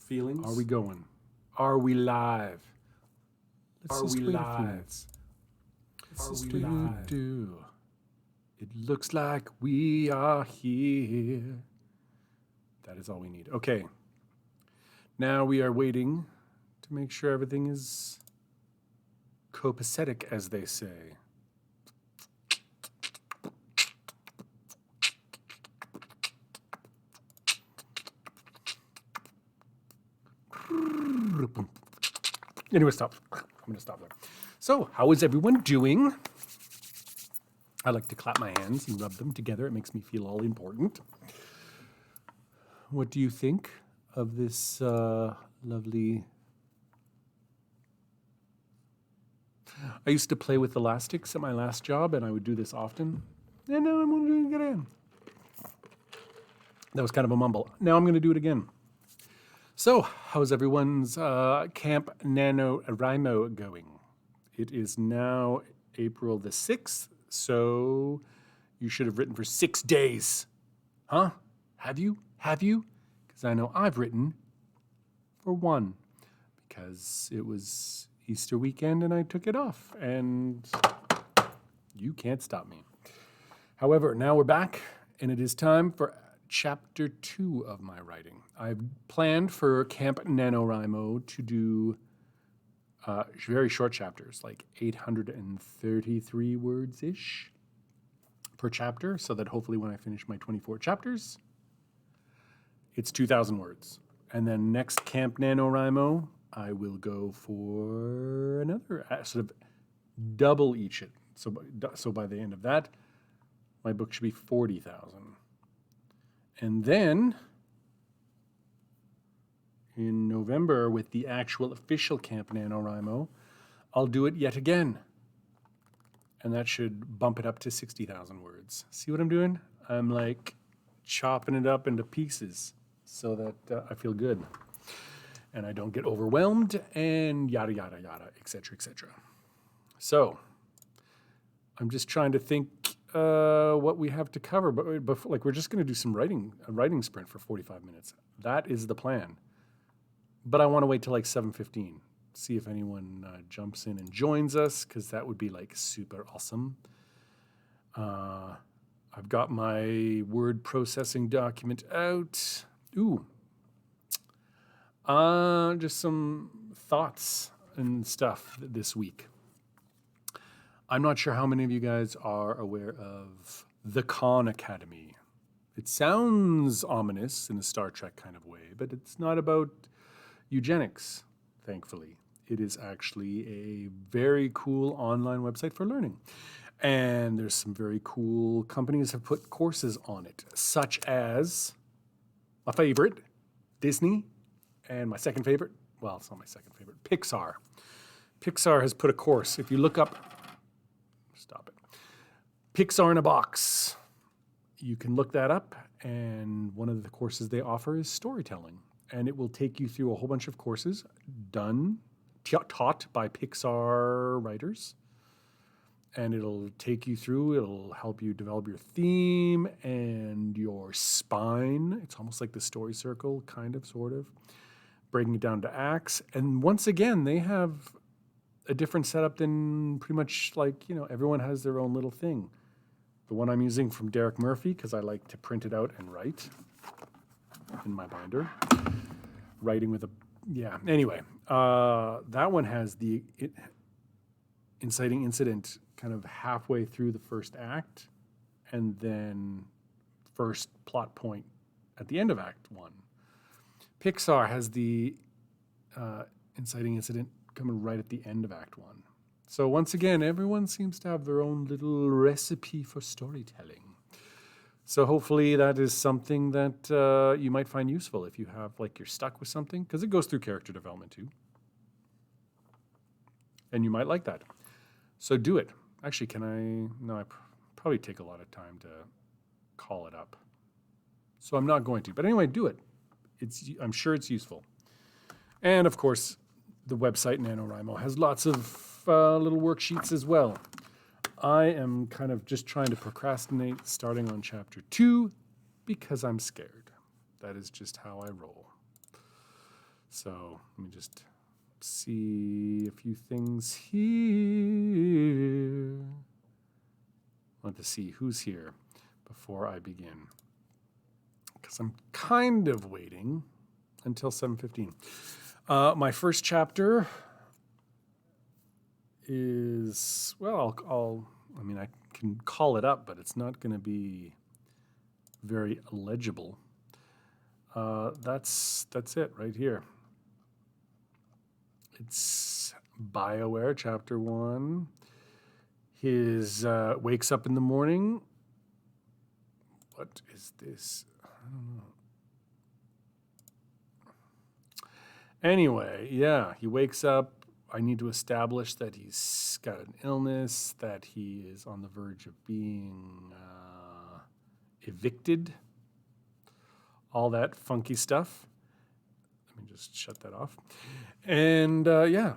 Feelings? Are we going? Are we live? Are we live? It looks like we are here. That is all we need. Okay. Now we are waiting to make sure everything is copacetic, as they say. Anyway, stop. I'm going to stop there. So, how is everyone doing? I like to clap my hands and rub them together. It makes me feel all important. What do you think of this lovely... I used to play with elastics at my last job, and I would do this often. And now I'm going to do it again. That was kind of a mumble. Now I'm going to do it again. So, how's everyone's Camp NaNoWriMo going? It is now April the 6th, so you should have written for 6 days. Huh? Have you? Have you? Because I know I've written for 1, because it was Easter weekend and I took it off, and you can't stop me. However, now we're back, and it is time for Chapter 2 of my writing. I've planned for Camp NaNoWriMo to do very short chapters, like 833 words-ish per chapter, so that hopefully when I finish my 24 chapters, it's 2,000 words. And then next Camp NaNoWriMo, I will go for another sort of double each. So by the end of that, my book should be 40,000. And then, in November, with the actual official Camp NaNoWriMo, I'll do it yet again. And that should bump it up to 60,000 words. See what I'm doing? I'm like chopping it up into pieces so that I feel good. And I don't get overwhelmed and yada, yada, yada, etc., etc. So, I'm just trying to think what we have to cover, but like we're just going to do some a writing sprint for 45 minutes. That is the plan. But I want to wait till like 7:15, see if anyone jumps in and joins us, because that would be like super awesome. I've got my word processing document out. Ooh. Just some thoughts and stuff this week. I'm not sure how many of you guys are aware of the Khan Academy. It sounds ominous in a Star Trek kind of way, but it's not about eugenics, thankfully. It is actually a very cool online website for learning. And there's some very cool companies have put courses on it, such as my favorite, Disney, and my second favorite, well, it's not my second favorite, Pixar. Pixar has put a course. If you look up, stop it, Pixar in a box, you can look that up, and one of the courses they offer is storytelling. And it will take you through a whole bunch of courses taught by Pixar writers. And it'll take you through, it'll help you develop your theme and your spine. It's almost like the story circle, kind of, sort of, breaking it down to acts. And once again, they have a different setup than pretty much like, everyone has their own little thing. The one I'm using from Derek Murphy, because I like to print it out and write in my binder. Writing with anyway, that one has the inciting incident kind of halfway through the first act, and then first plot point at the end of Act 1. Pixar has the inciting incident coming right at the end of Act 1. So once again, everyone seems to have their own little recipe for storytelling. So hopefully that is something that you might find useful if you have, like, you're stuck with something, because it goes through character development too. And you might like that. So do it. Actually, I probably take a lot of time to call it up. So I'm not going to. But anyway, do it. I'm sure it's useful. And of course, the website NaNoWriMo has lots of little worksheets as well. I am kind of just trying to procrastinate starting on chapter 2 because I'm scared. That is just how I roll. So let me just see a few things here. I want to see who's here before I begin, because I'm kind of waiting until 7:15. My first chapter is, well, I can call it up, but it's not going to be very legible. That's it right here. It's BioWare, Chapter 1. His wakes up in the morning. What is this? I don't know. Anyway, yeah, he wakes up. I need to establish that he's got an illness, that he is on the verge of being evicted, all that funky stuff. Let me just shut that off. And yeah,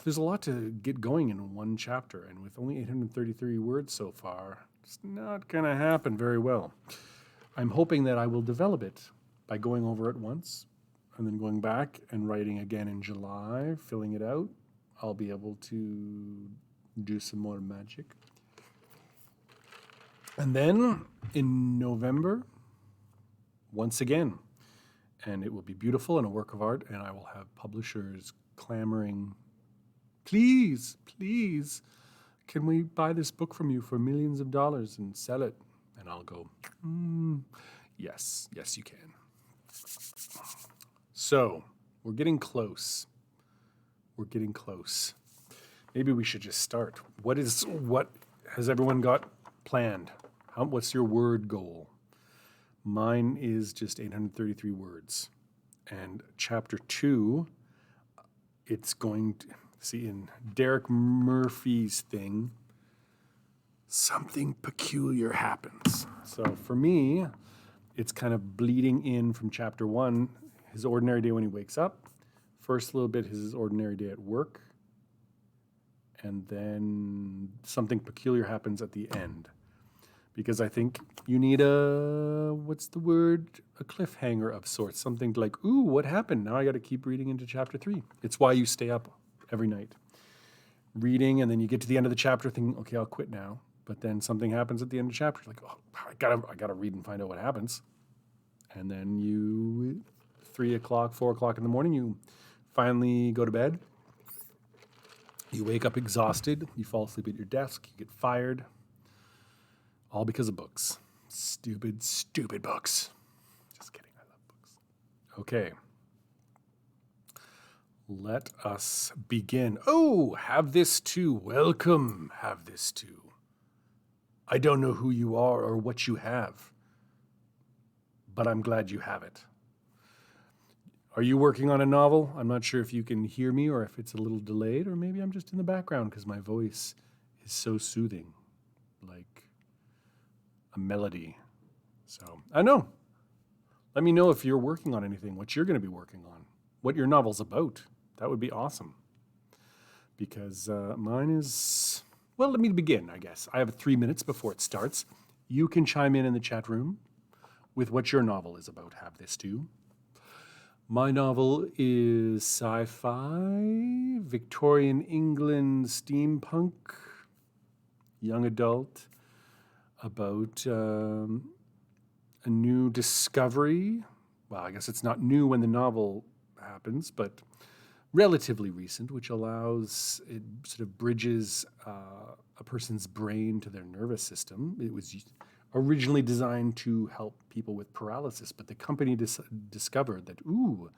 there's a lot to get going in one chapter, and with only 833 words so far, it's not going to happen very well. I'm hoping that I will develop it by going over it once and then going back and writing again in July, filling it out. I'll be able to do some more magic. And then in November, once again, and it will be beautiful and a work of art, and I will have publishers clamoring, please, please, can we buy this book from you for millions of dollars and sell it? And I'll go, yes, you can. So we're getting close. We're getting close. Maybe we should just start. What has everyone got planned? What's your word goal? Mine is just 833 words. And chapter 2, it's going to, see, in Derek Murphy's thing, something peculiar happens. So for me, it's kind of bleeding in from chapter 1, his ordinary day when he wakes up. First little bit, his ordinary day at work. And then something peculiar happens at the end. Because I think you need a cliffhanger of sorts. Something like, ooh, what happened? Now I got to keep reading into chapter 3. It's why you stay up every night. Reading, and then you get to the end of the chapter thinking, okay, I'll quit now. But then something happens at the end of the chapter. You're like, oh, I gotta read and find out what happens. And then you, 3 o'clock, 4 o'clock in the morning, you finally go to bed. You wake up exhausted. You fall asleep at your desk. You get fired. All because of books. Stupid, stupid books. Just kidding. I love books. Okay. Let us begin. Oh, have this too. Welcome. Have this too. I don't know who you are or what you have, but I'm glad you have it. Are you working on a novel? I'm not sure if you can hear me or if it's a little delayed, or maybe I'm just in the background because my voice is so soothing, like a melody. So, I know. Let me know if you're working on anything, what you're going to be working on, what your novel's about. That would be awesome. Because mine is, well, let me begin, I guess. I have 3 minutes before it starts. You can chime in the chat room with what your novel is about. Have this too. My novel is sci-fi, Victorian England steampunk, young adult, about a new discovery. Well, I guess it's not new when the novel happens, but relatively recent, which allows, it sort of bridges a person's brain to their nervous system. It was originally designed to help people with paralysis, but the company discovered that, ooh,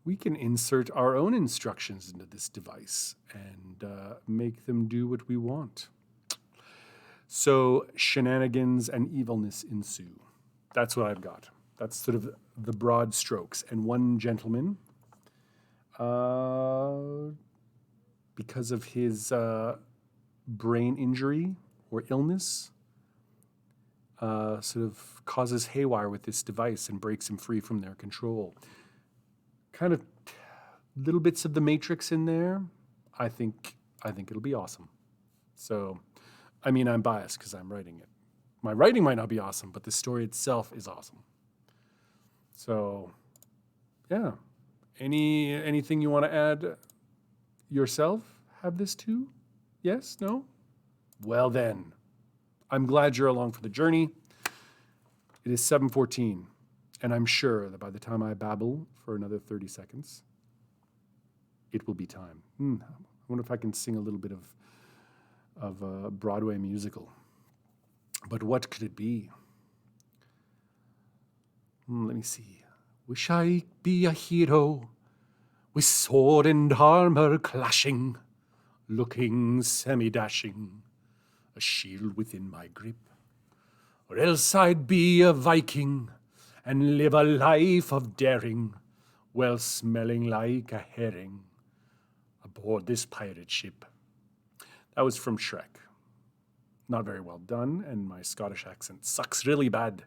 we can insert our own instructions into this device and make them do what we want. So shenanigans and evilness ensue. That's what I've got. That's sort of the broad strokes. And one gentleman, because of his brain injury or illness, sort of causes haywire with this device and breaks him free from their control. Kind of little bits of the Matrix in there. I think it'll be awesome. So, I mean, I'm biased because I'm writing it. My writing might not be awesome, but the story itself is awesome. So, yeah. Anything you want to add yourself? Have this too? Yes? No? Well then, I'm glad you're along for the journey. It is 7:14, and I'm sure that by the time I babble for another 30 seconds, it will be time. I wonder if I can sing a little bit of a Broadway musical. But what could it be? Let me see. Wish I be a hero with sword and armor clashing, looking semi-dashing, a shield within my grip. Or else I'd be a Viking and live a life of daring, well smelling like a herring aboard this pirate ship. That was from Shrek. Not very well done, and my Scottish accent sucks really bad.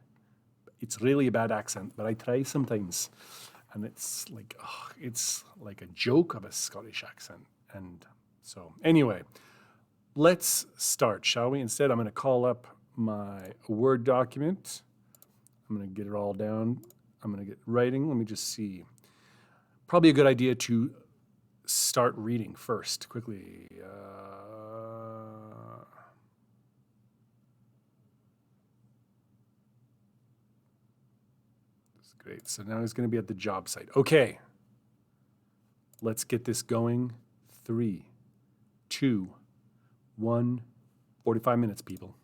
It's really a bad accent, but I try sometimes. And it's like a joke of a Scottish accent. And so anyway, let's start, shall we? Instead, I'm going to call up my Word document. I'm going to get it all down. I'm going to get writing. Let me just see. Probably a good idea to start reading first, quickly. That's great. So now he's going to be at the job site. Okay. Let's get this going. 3, 2, 1. 45 minutes, people.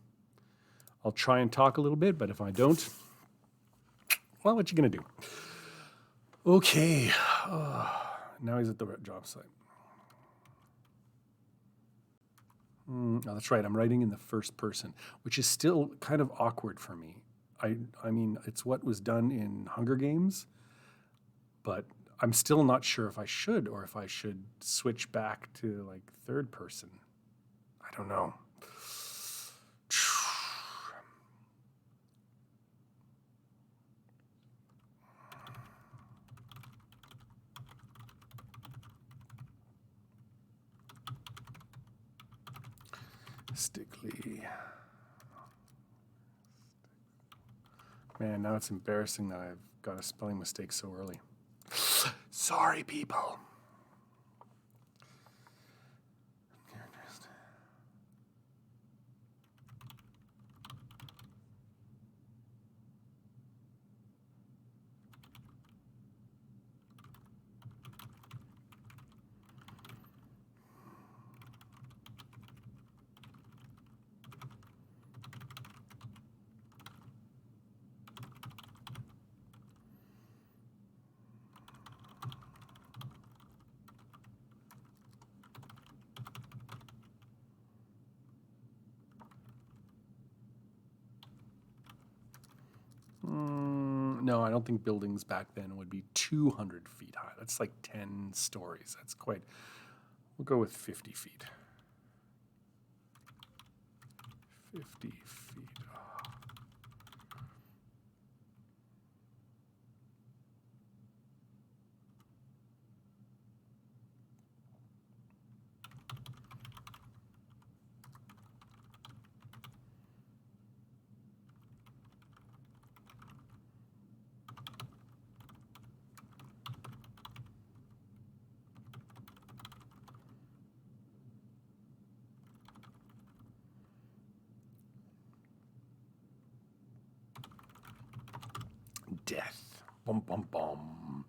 I'll try and talk a little bit, but if I don't, well, what you going to do? Okay. Now he's at the job site. Oh, that's right. I'm writing in the first person, which is still kind of awkward for me. I mean, it's what was done in Hunger Games, but I'm still not sure if I should or if I should switch back to like third person. I don't know. Stickly. Man, now it's embarrassing that I've got a spelling mistake so early. Sorry, people. No, I don't think buildings back then would be 200 feet high. That's like 10 stories. That's quite, we'll go with 50 feet. 50 feet. Death. Bum, bum, bum.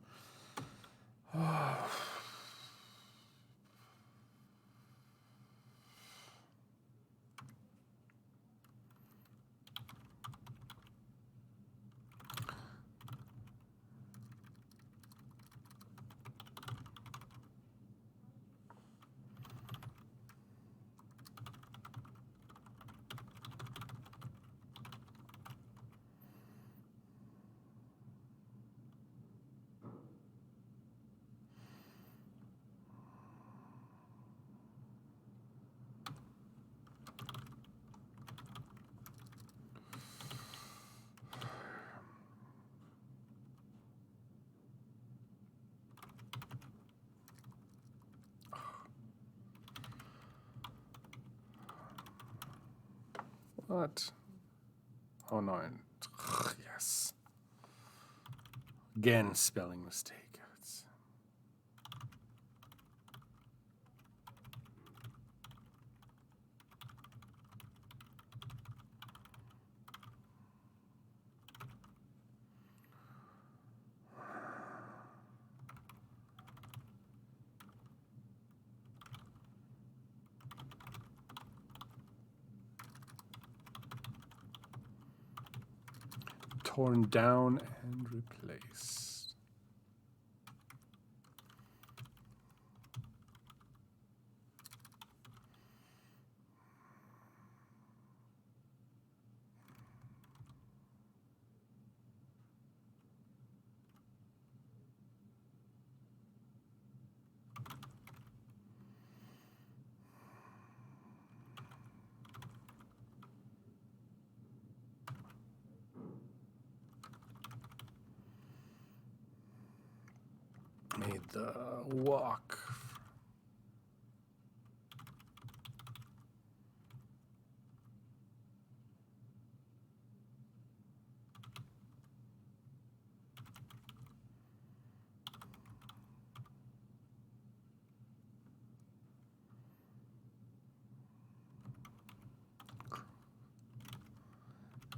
What? Oh no, yes. Again, spelling mistake. torn down and replaced. Made the walk.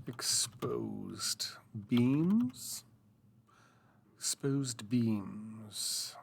Exposed beams. Exposed beams.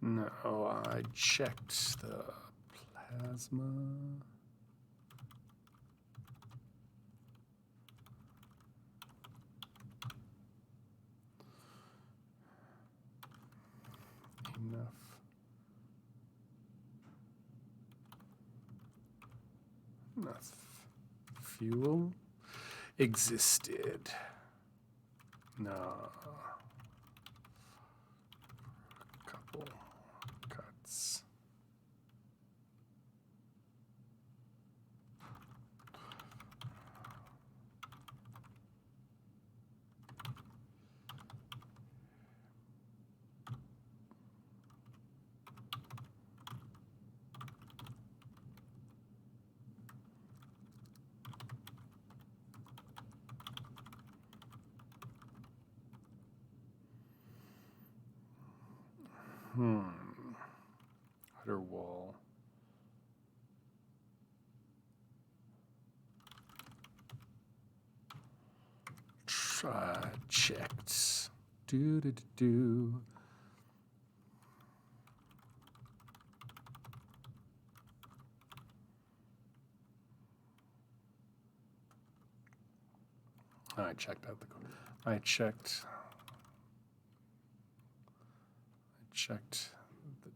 No, I checked the plasma. Enough. Enough fuel existed. No. Couple cuts. Outer wall. Checked. Do. I checked out the. I checked the.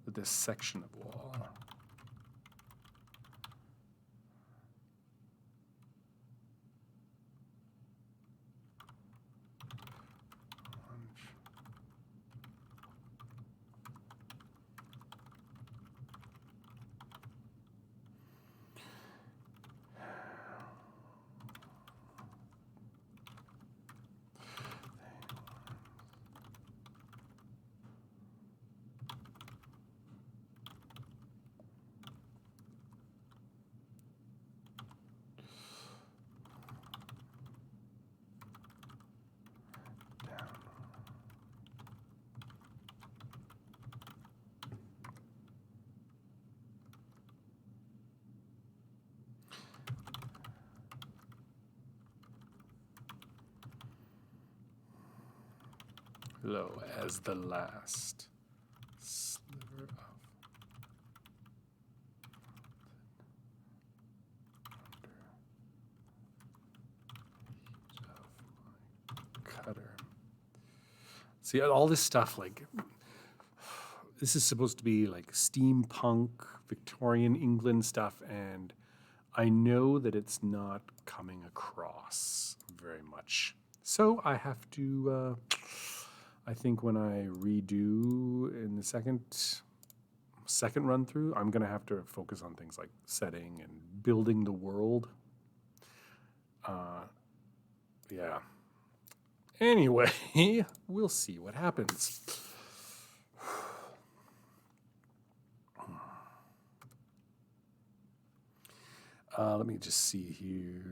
This section of wall. Low as the last sliver of my cutter. See, all this stuff, like, this is supposed to be like steampunk, Victorian England stuff, and I know that it's not coming across very much. So I have to, I think when I redo in the second run through, I'm going to have to focus on things like setting and building the world. Yeah. Anyway, we'll see what happens. Let me just see here.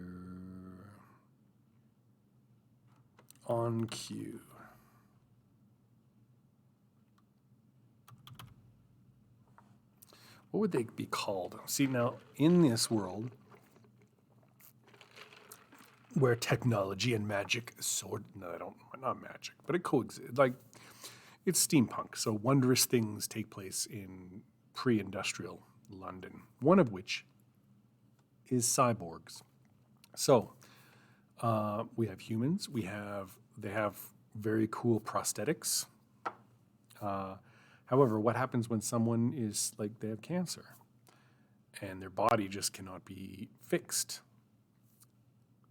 On cue. What would they be called? See, now, in this world, where technology and magic not magic, but it coexists. Like, it's steampunk, so wondrous things take place in pre-industrial London, one of which is cyborgs. So, we have humans, they have very cool prosthetics. However, what happens when someone is, like, they have cancer and their body just cannot be fixed?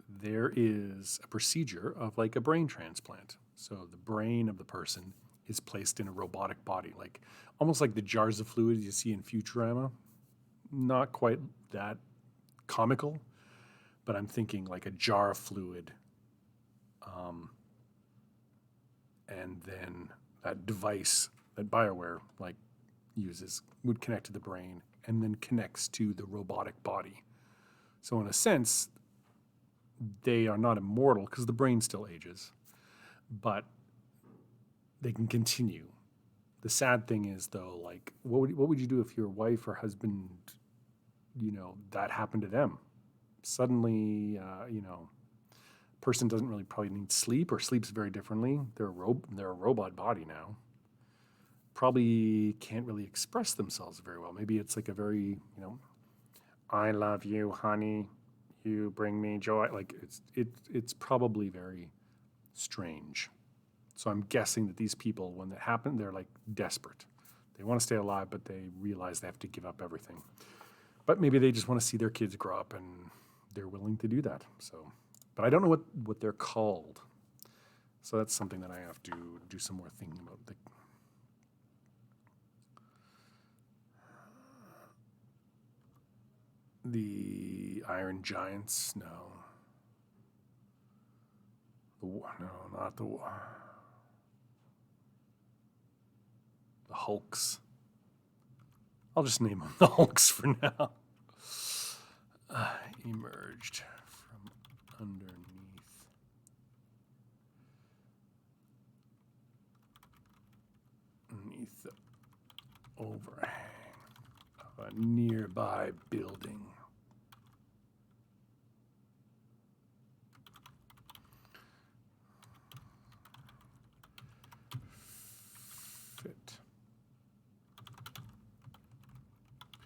There is a procedure of like a brain transplant. So the brain of the person is placed in a robotic body, like almost like the jars of fluid you see in Futurama. Not quite that comical, but I'm thinking like a jar of fluid. And then that device that BioWare like uses would connect to the brain and then connects to the robotic body. So in a sense, they are not immortal because the brain still ages, but they can continue. The sad thing is, though, like, what would you do if your wife or husband, that happened to them? Suddenly, person doesn't really probably need sleep or sleeps very differently. They're a robot body now. Probably can't really express themselves very well. Maybe it's like a very, I love you, honey. You bring me joy. Like it's probably very strange. So I'm guessing that these people, when that happened, they're like desperate. They want to stay alive, but they realize they have to give up everything. But maybe they just want to see their kids grow up, and they're willing to do that. So, but I don't know what they're called. So that's something that I have to do some more thinking about. The Iron Giants, no. Not the Hulks. I'll just name them the Hulks for now. Emerged from underneath the overhang of a nearby building.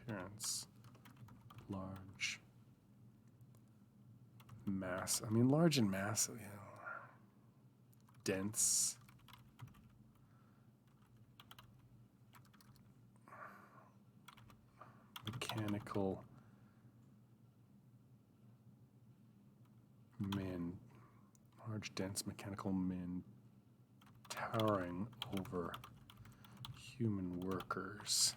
Appearance, large, mass. I mean, large and massive. Dense. Mechanical. Large, dense, mechanical men towering over human workers.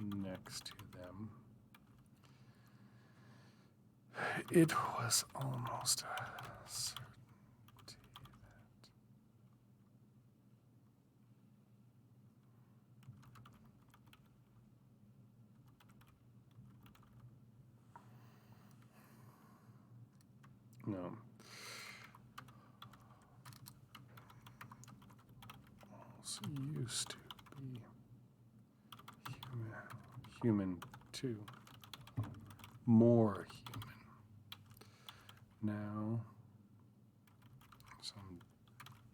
Next to them. It was almost a certainty that. No. Also used to be human too. More human. Now, some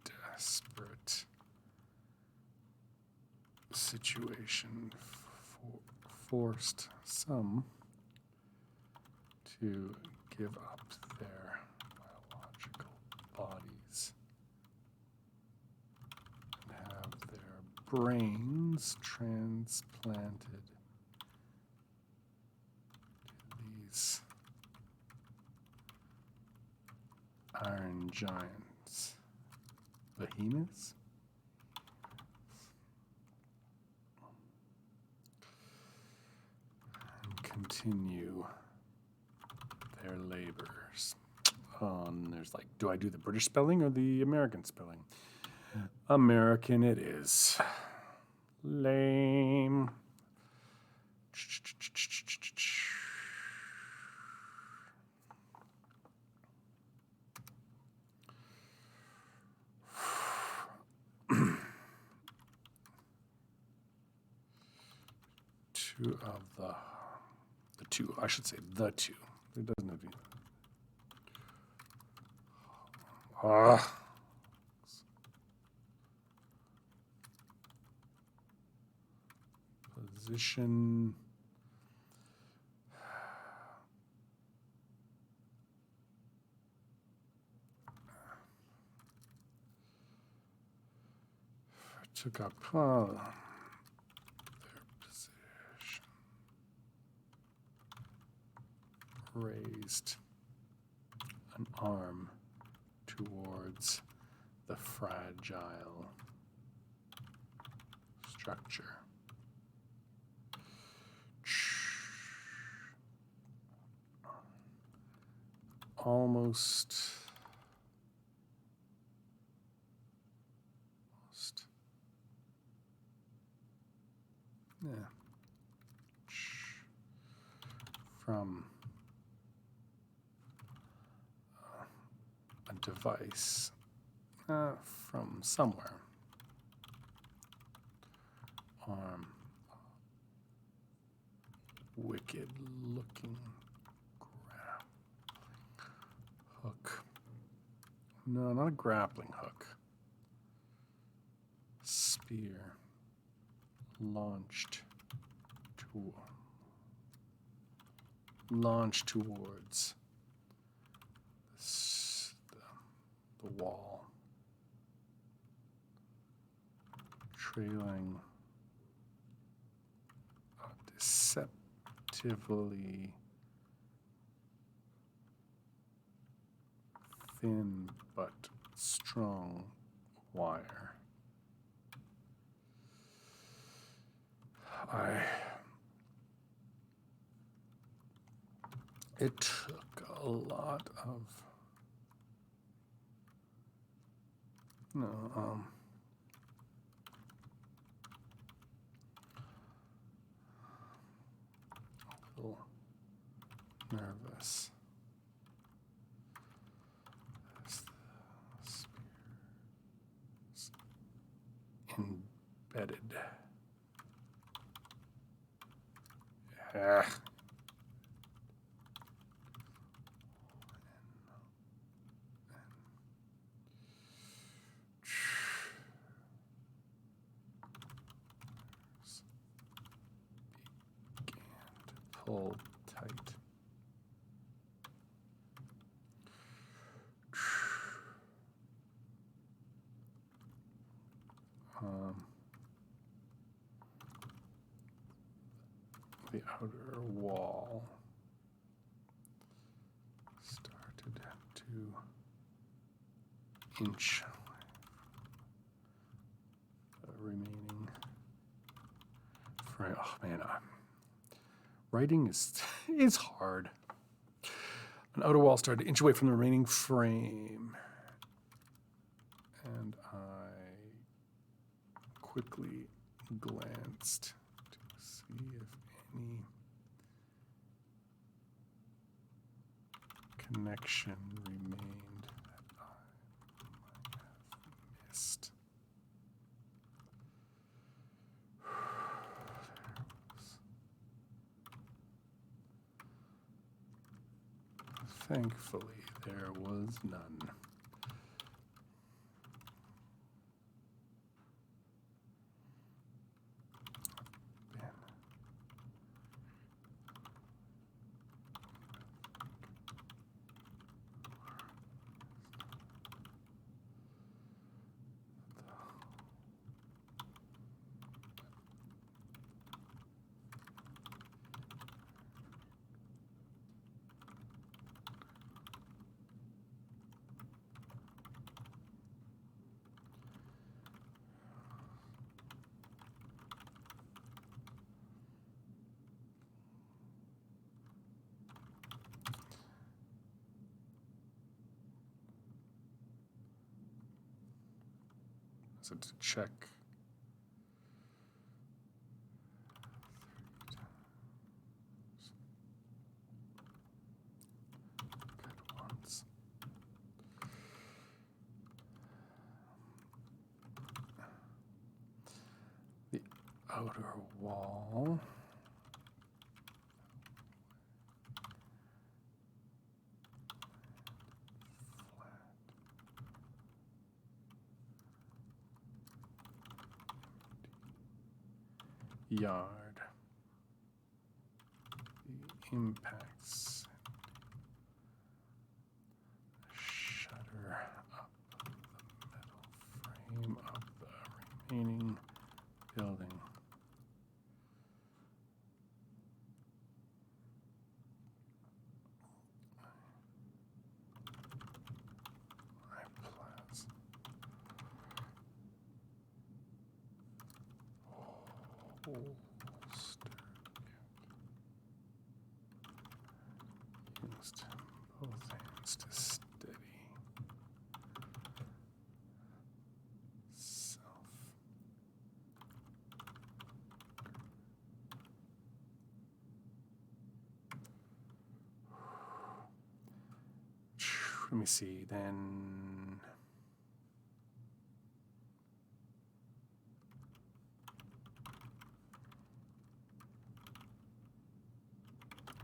desperate situation forced some to give up their biological bodies and have their brains transplanted to these iron giants, behemoths. And continue their labors. And there's like, do I do the British spelling or the American spelling? American it is. Lame. Two of the two, I should say the two. It doesn't have to be. Position. Took up their position. Raised an arm towards the fragile structure. Almost. Yeah. From a device from somewhere. Arm. Wicked looking hook. No, not a grappling hook. Spear. Launched towards the wall, trailing a deceptively thin but strong wire. It took a lot of a little nervous. As the spear's embedded. Pull tight. The outer wall started to inch away. The remaining frame. Oh man, writing is hard. An outer wall started to inch away from the remaining frame, and I quickly glanced to see if any connection remained that I might have missed. Thankfully, there was none. So to check. Good ones. The outer wall. Yard. The impacts. Shutter up the metal frame of the remaining building. Used both hands to steady self. Let me see, then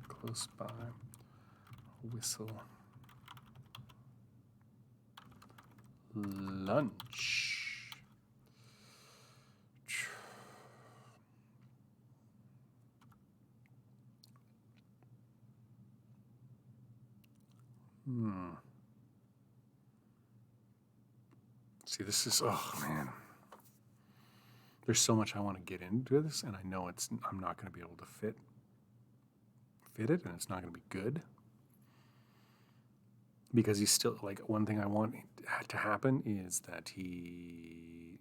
close by, whistle, lunch. See, this is, oh man. There's so much I want to get into this, and I know I'm not going to be able to fit it, and it's not going to be good. Because he's still, like, one thing I want to happen is that he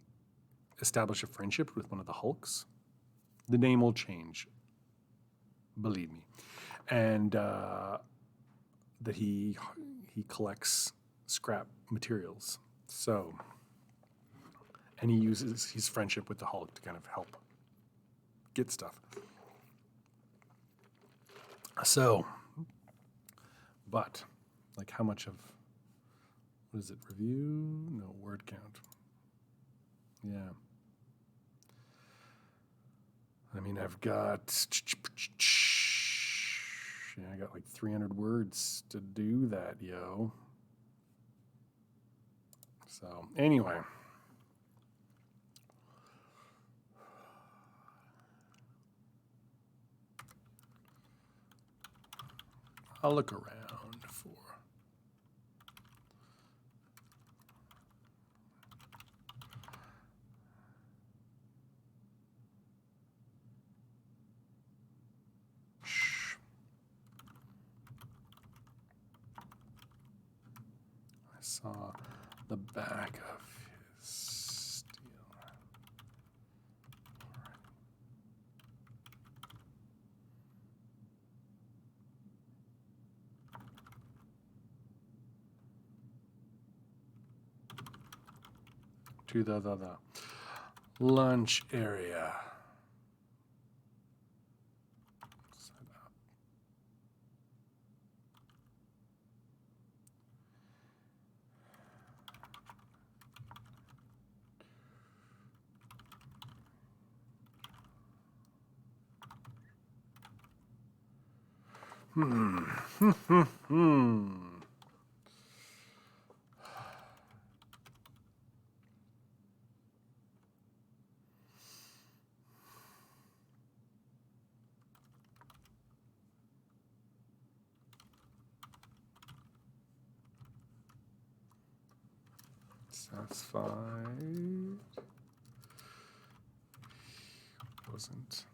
establish a friendship with one of the Hulks. The name will change, believe me. And that he collects scrap materials. So, and he uses his friendship with the Hulk to kind of help get stuff. So, but, like, how much of, what is it, review? No, word count. Yeah. I mean, I've got, yeah, I got like 300 words to do that, yo. So, anyway. I'll look around for I saw the back of his steel. To the lunch area. Set up. Satisfied. Wasn't.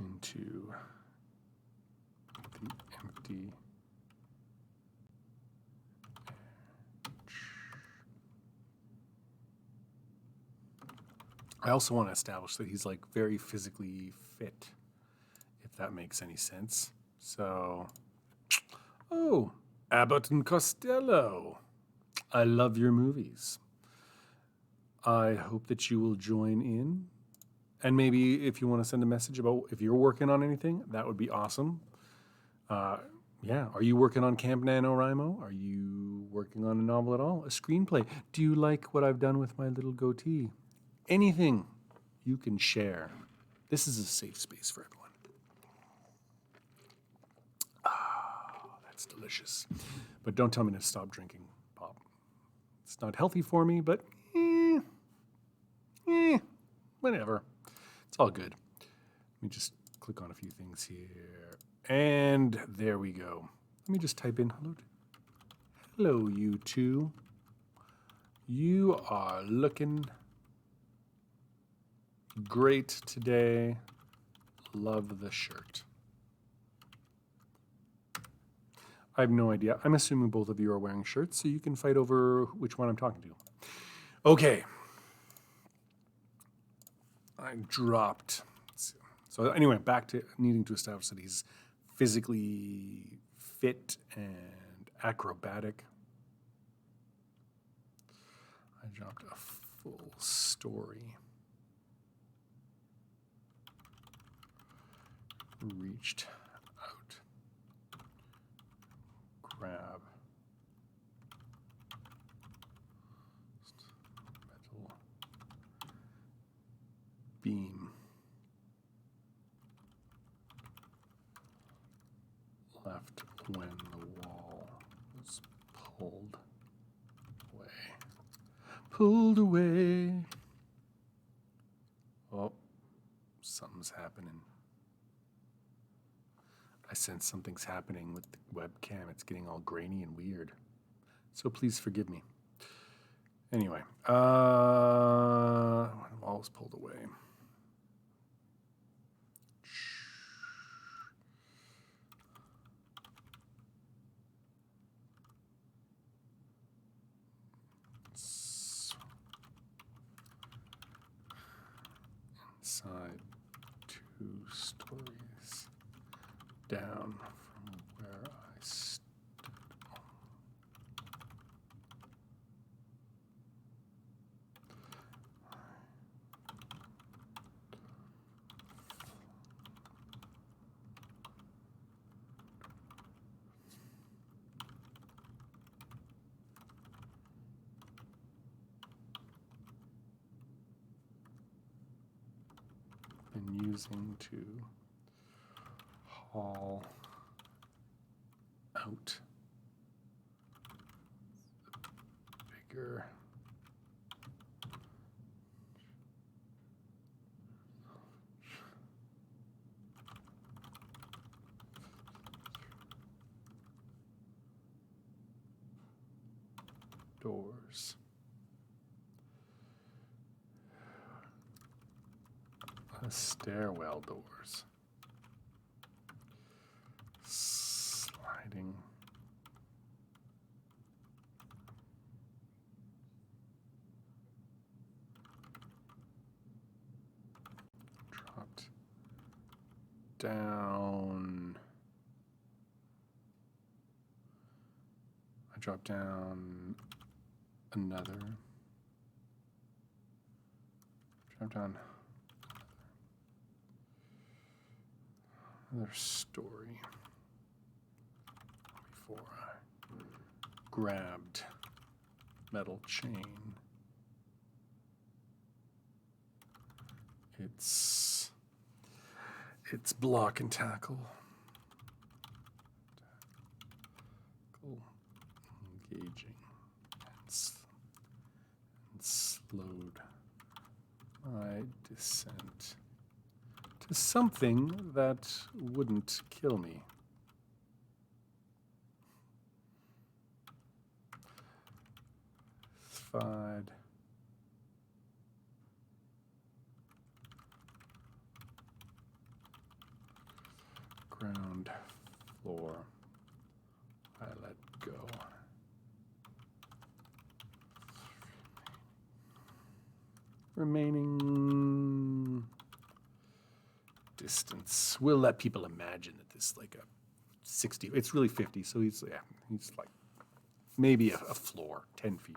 Into the empty I also want to establish that he's like very physically fit, if that makes any sense. So, oh, Abbott and Costello. I love your movies. I hope that you will join in. And maybe if you want to send a message about if you're working on anything, that would be awesome. Yeah, are you working on Camp NaNoWriMo? Are you working on a novel at all? A screenplay? Do you like what I've done with my little goatee? Anything you can share. This is a safe space for everyone. Ah, that's delicious. But don't tell me to stop drinking pop. It's not healthy for me, but whatever. It's all good. Let me just click on a few things here. And there we go. Let me just type in hello, you two. You are looking great today. Love the shirt. I have no idea. I'm assuming both of you are wearing shirts, so you can fight over which one I'm talking to. Okay. I dropped. So anyway, back to needing to establish that he's physically fit and acrobatic. I dropped a full story. Reached out. Grab. Metal. Beam. Left when the wall was pulled away. Pulled away. Oh, something's happening. I sense something's happening with the webcam. It's getting all grainy and weird. So please forgive me. Anyway, when the wall was pulled away. Inside 2 stories down from where I stood. Been using to haul out the bigger doors. Stairwell doors. Sliding. Dropped down. I dropped down another. Drop down another story before I grabbed metal chain. It's block and tackle. Engaging and slowed my descent to something that wouldn't kill me. Fied. Ground floor. I let go. Remaining distance. We'll let people imagine that this is like a 60. It's really 50, so he's like maybe a floor, 10 feet.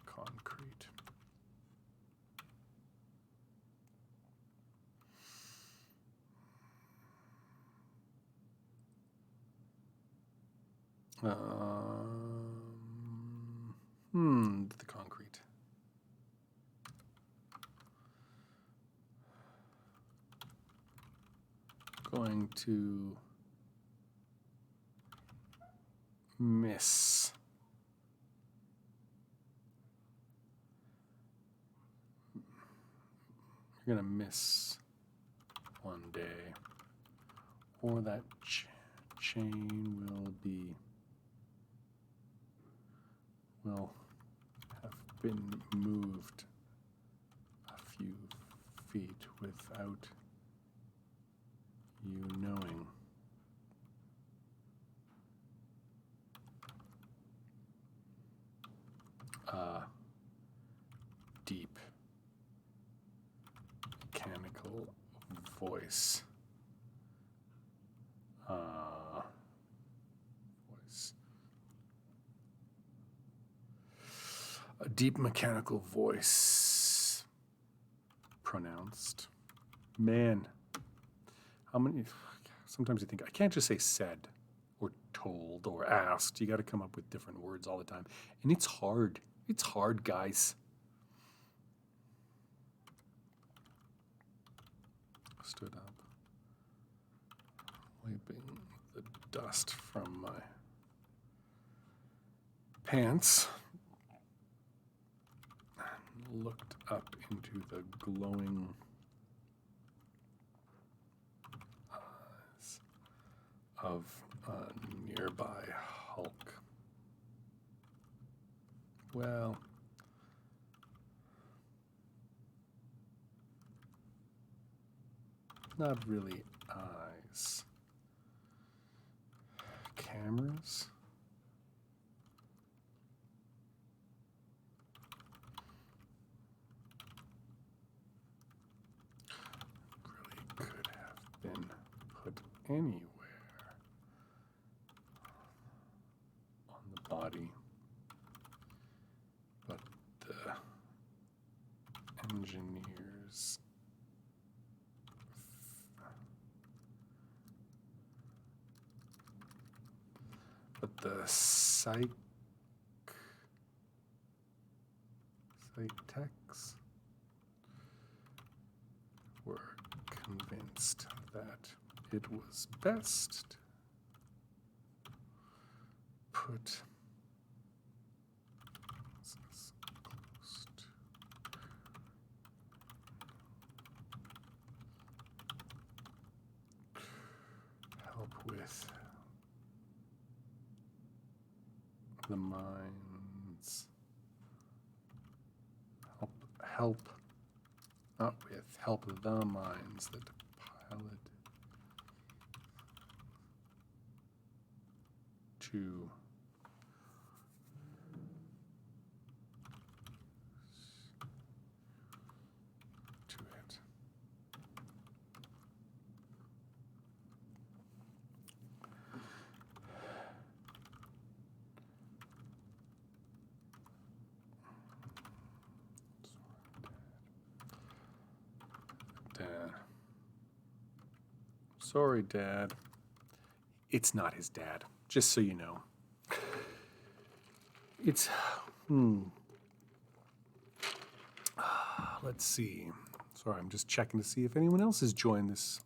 Concrete. The concrete. Going to miss. You're gonna miss one day, or that chain will have been moved a few feet without you knowing. Deep mechanical voice. A deep mechanical voice. Pronounced. Man. How many? Sometimes you think, I can't just say said or told or asked. You got to come up with different words all the time. And it's hard. It's hard, guys. Stood up, wiping the dust from my pants, and looked up into the glowing eyes of a nearby hulk. Well, not really eyes. Cameras? Really could have been put anywhere on the body, but the engineers psychs were convinced that it was best put close to help with the minds, help the minds that pilot to it. Dad. Sorry, Dad. It's not his dad, just so you know. It's, let's see. Sorry, I'm just checking to see if anyone else has joined this.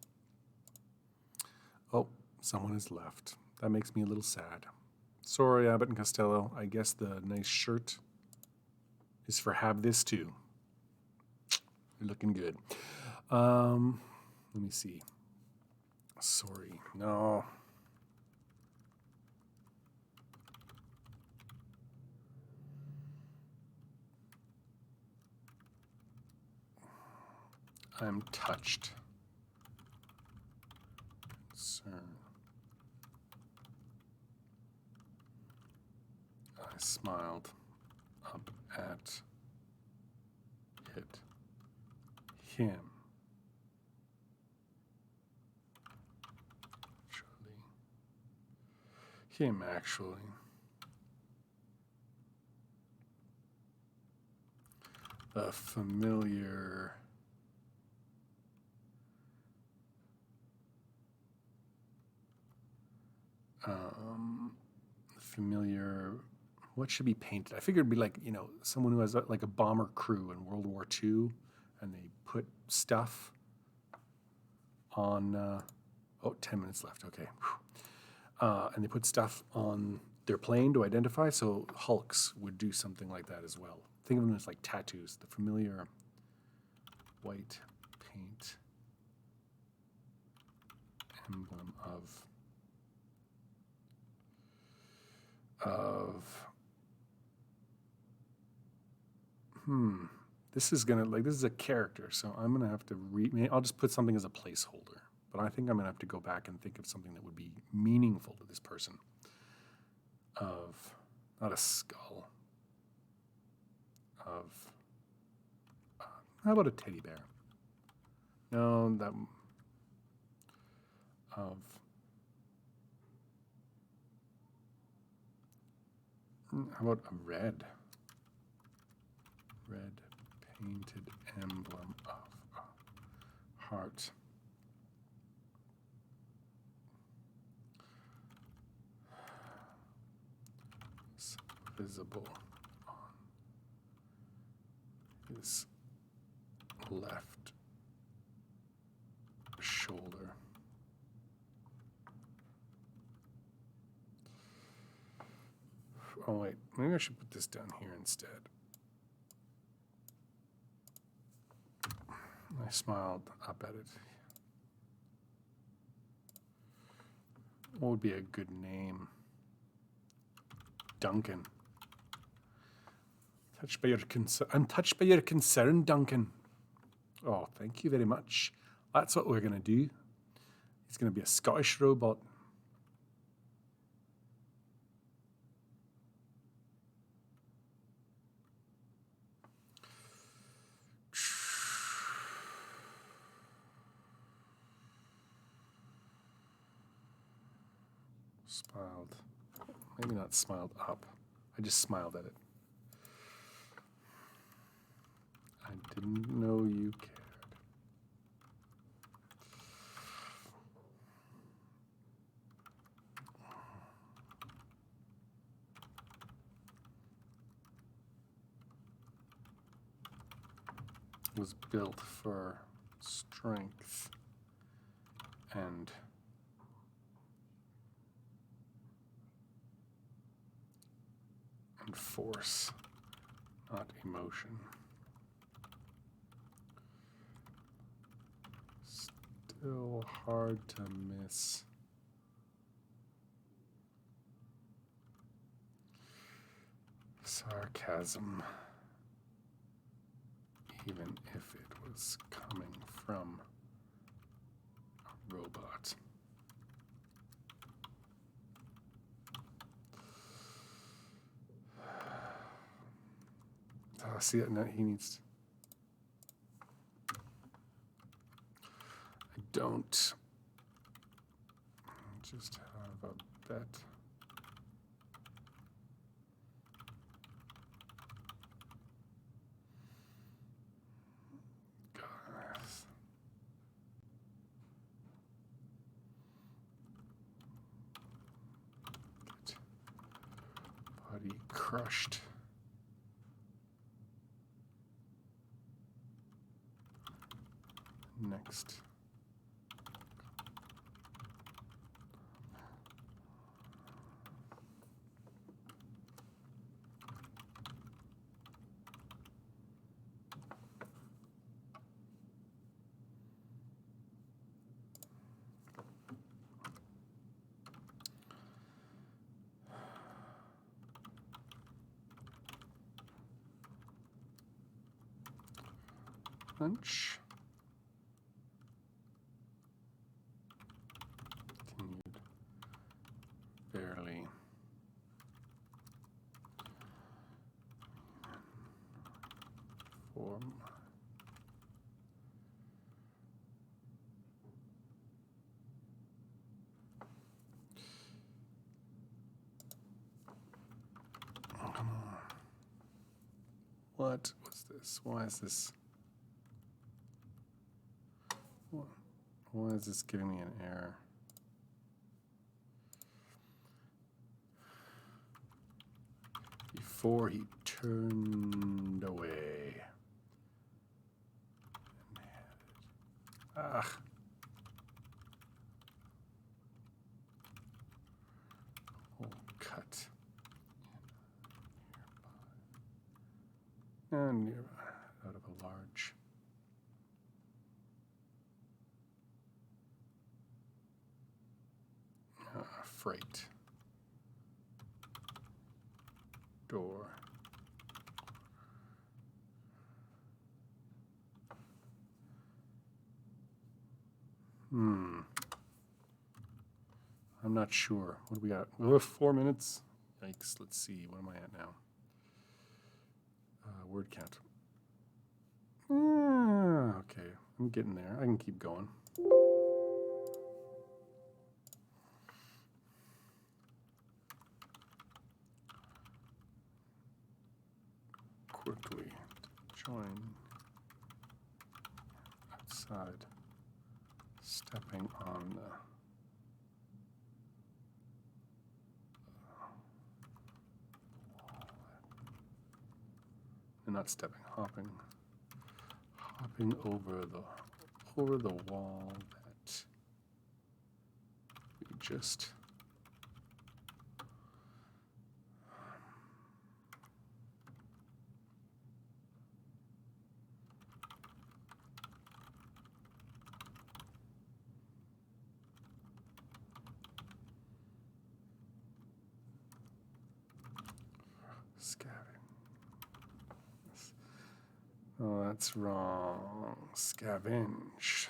Oh, someone has left. That makes me a little sad. Sorry, Abbott and Costello. I guess the nice shirt is for have this too. You're looking good. Let me see. Sorry. No. I'm touched. Concern. I smiled up at it. him. Him, actually. A familiar. Familiar. What should be painted? I figured it'd be like, you know, someone who has like a bomber crew in World War II, and they put stuff on. Oh, 10 minutes left. Okay. And they put stuff on their plane to identify. So Hulks would do something like that as well. Think of them as like tattoos. The familiar white paint emblem of this is gonna, like, this is a character, so I'm gonna have to I'll just put something as a placeholder, but I think I'm gonna have to go back and think of something that would be meaningful to this person. Of, not a skull, of, how about a teddy bear? No, that, of, how about a red painted emblem of a heart. It's visible on his left shoulder. Oh wait, maybe I should put this down here instead. I smiled up at it. What would be a good name? Duncan. I'm touched by your concern, Duncan. Oh, thank you very much. That's what we're going to do. He's going to be a Scottish robot. Smiled. Maybe not smiled up. I just smiled at it. I didn't know you cared. Was built for strength and force, not emotion. Still hard to miss. Sarcasm, even if it was coming from a robot. See that? No, he needs. I don't. Just have a bet. Guys. Get body crushed. Next. Punch. Continued. Barely. Form. What was this? Why is this? Why is this giving me an error? Before he turned away. Ah. Oh, cut. And nearby. Out of a large. Freight. Door. I'm not sure. What do we got? 4 minutes? Yikes. Let's see. What am I at now? Word count. Okay. I'm getting there. I can keep going. Quickly join outside, stepping on the not stepping, hopping over the wall that we just Oh, that's wrong. Scavenge.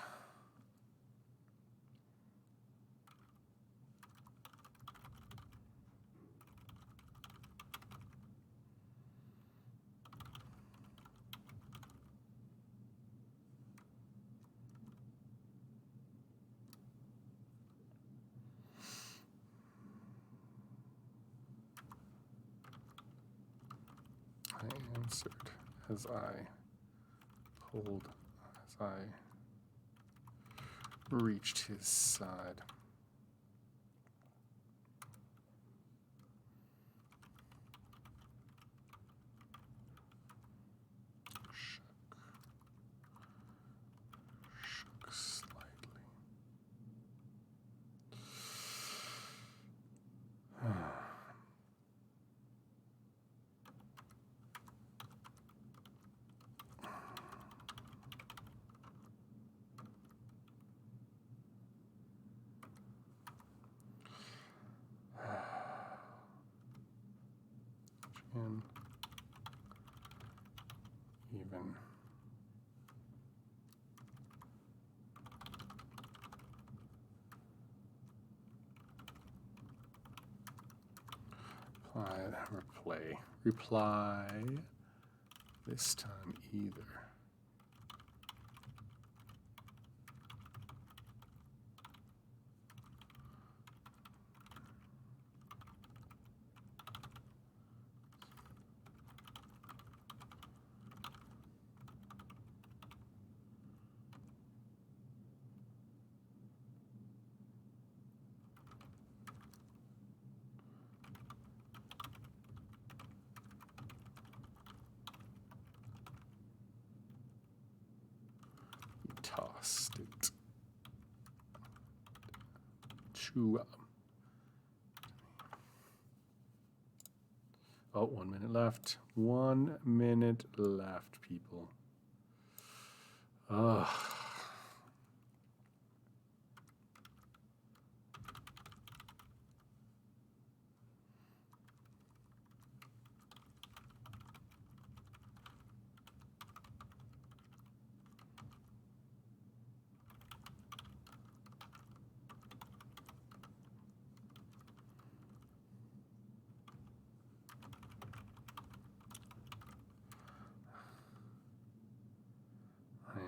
I answered as I reached his side. Shook slightly. And even reply this time either. Tossed it to 1 minute left. 1 minute left, people. Ugh.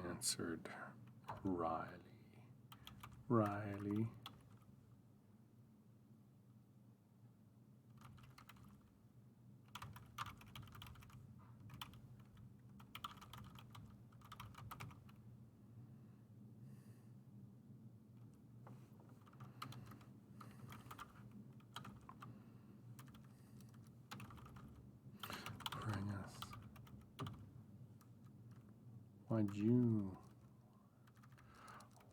Answered Riley. Why'd you?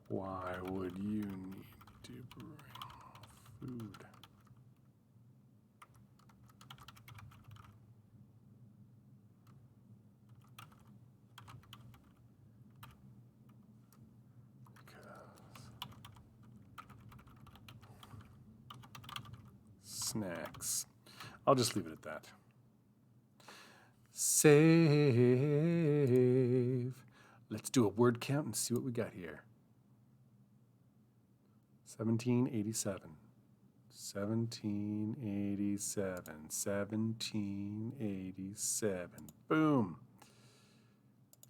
Why would you need to bring food? Snacks. I'll just leave it at that. Save. Let's do a word count and see what we got here. 1787. 1787. 1787. Boom.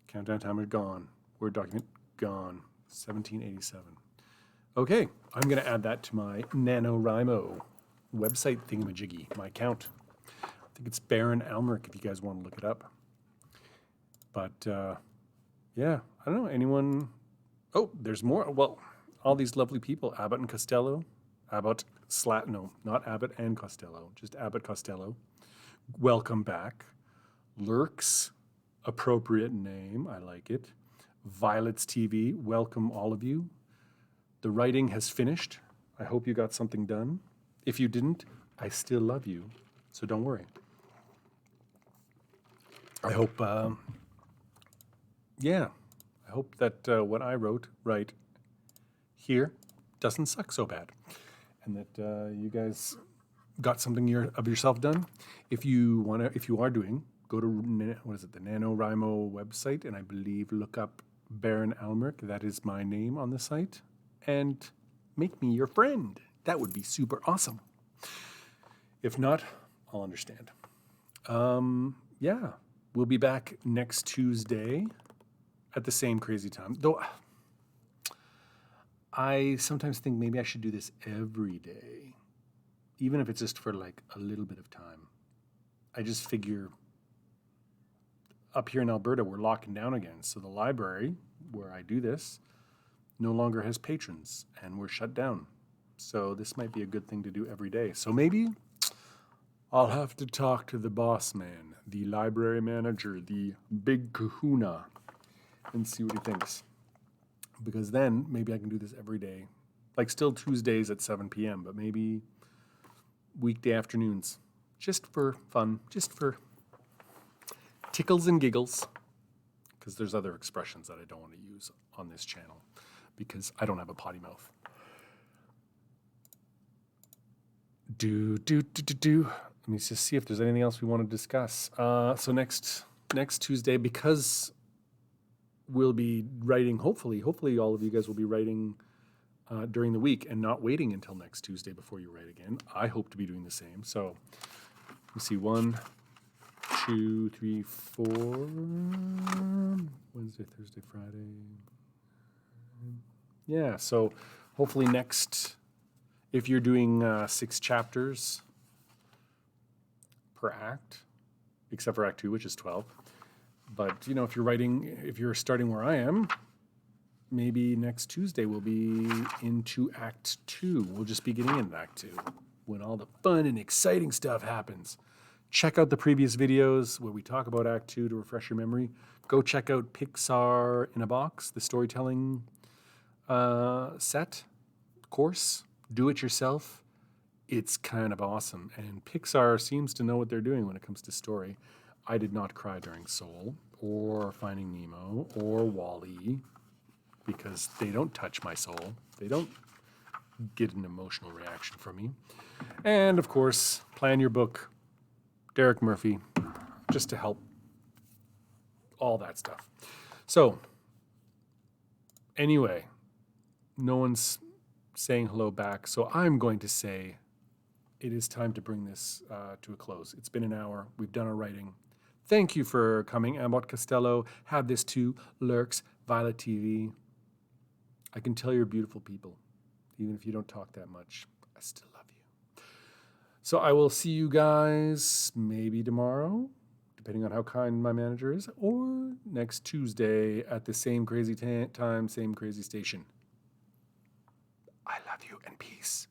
Countdown timer gone. Word document gone. 1787. Okay, I'm going to add that to my NaNoWriMo website thingamajiggy, my account. I think it's Baron Almeric if you guys want to look it up. But yeah, I don't know, anyone? Oh, there's more. Well, all these lovely people, Abbott and Costello. No, not Abbott and Costello, just Abbott Costello. Welcome back. Lurks, appropriate name, I like it. Violet's TV, welcome all of you. The writing has finished. I hope you got something done. If you didn't, I still love you, so don't worry. I hope, I hope that what I wrote right here doesn't suck so bad, and that you guys got something of yourself done. If you are doing, go to the NaNoWriMo website, and I believe look up Baron Almeric. That is my name on the site, and make me your friend. That would be super awesome. If not, I'll understand. Yeah, we'll be back next Tuesday at the same crazy time. Though I sometimes think maybe I should do this every day, even if it's just for like a little bit of time. I just figure up here in Alberta, we're locking down again. So the library where I do this no longer has patrons and we're shut down. So this might be a good thing to do every day. So maybe I'll have to talk to the boss man, the library manager, the big kahuna, and see what he thinks. Because then maybe I can do this every day. Like still Tuesdays at 7 p.m., but maybe weekday afternoons. Just for fun, just for tickles and giggles. Because there's other expressions that I don't want to use on this channel because I don't have a potty mouth. Let me just see if there's anything else we want to discuss. So next Tuesday, because we'll be writing, hopefully all of you guys will be writing during the week and not waiting until next Tuesday before you write again. I hope to be doing the same. So let me see, 1, 2, 3, 4, Wednesday, Thursday, Friday. Yeah, so hopefully if you're doing 6 chapters per act, except for Act 2, which is 12. But, you know, if you're starting where I am, maybe next Tuesday we'll be into Act 2. We'll just be getting into Act 2 when all the fun and exciting stuff happens. Check out the previous videos where we talk about Act 2 to refresh your memory. Go check out Pixar in a Box, the storytelling course. Do it yourself. It's kind of awesome. And Pixar seems to know what they're doing when it comes to story. I did not cry during Soul or Finding Nemo or WALL-E because they don't touch my soul. They don't get an emotional reaction from me. And of course, plan your book, Derek Murphy, just to help all that stuff. So anyway, no one's saying hello back, so I'm going to say it is time to bring this to a close. It's been an hour. We've done our writing. Thank you for coming. Abbott Costello, Have This Too, Lurks, Violet TV. I can tell you're beautiful people, even if you don't talk that much. I still love you. So I will see you guys maybe tomorrow, depending on how kind my manager is, or next Tuesday at the same crazy time, same crazy station. I love you and peace.